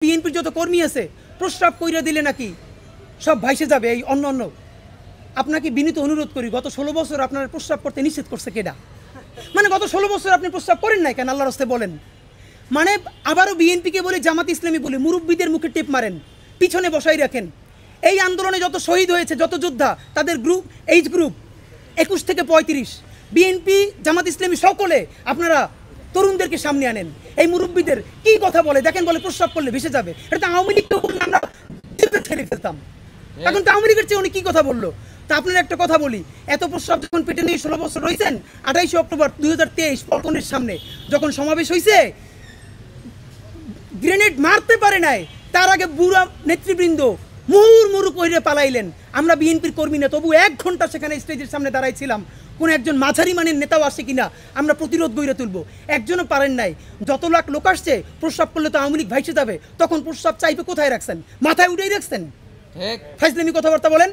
বিএনপির যত কর্মী আছে প্রস্রাব কইরা দিলে নাকি সব ভাইসে যাবে এই অন্য অন্য। আপনাকে বিনীত অনুরোধ করি, গত 16 বছর আপনার প্রস্রাব করতে নিষেধ করছে কেডা? মানে গত 16 বছর আপনি প্রস্রাব করেন নাই কেন? আল্লাহর রাস্তায় বলেন। মানে আবারও বিএনপিকে বলে, জামাত ইসলামী বলে মুরব্বীদের মুখে টেপ মারেন, পিছনে বসাই রাখেন। এই আন্দোলনে যত শহীদ হয়েছে, যত যোদ্ধা, তাদের গ্রুপ, এইজ গ্রুপ 21 থেকে 35, বিএনপি জামাত ইসলামী সকলে আপনারা তরুণদেরকে সামনে আনেন। এই মুরব্বীদের কি কথা বলে দেখেন, বলে প্রস্রাব করলে ভেসে যাবে। এটা তো আওয়ামী লীগকে আমরা ছেড়ে ফেলতাম, এখন তো আওয়ামী লীগের চেয়ে উনি কি কথা বললো। তা আপনার একটা কথা বলি, এত প্রস্রাব যখন পেটে নিয়ে 16 বছর রয়েছেন, 28 অক্টোবর 2023 পল্টনের সামনে যখন সমাবেশ হয়েছে, গ্রেনেড মারতে পারে নাই, তার আগে বুড়া নেতৃবৃন্দ মুহুর্মুহু কইরে পালাইলেন। আমরা বিএনপির কর্মী না, তবু 1 ঘন্টা সেখানে স্টেজের সামনে দাঁড়াইছিলাম, কোন একজন মাঝারি মানের নেতাও আসে কিনা আমরা প্রতিরোধ গড়ে তুলবো। একজনও পারেন নাই। যত লাখ লোক আসছে, প্রস্রাব করলে তো আওয়ামী লীগ ভাইসে যাবে, তখন প্রস্রাব চাইবে কোথায় রাখছেন? মাথায় উঠেই রাখছেন। ফাইজলামি কথাবার্তা বলেন।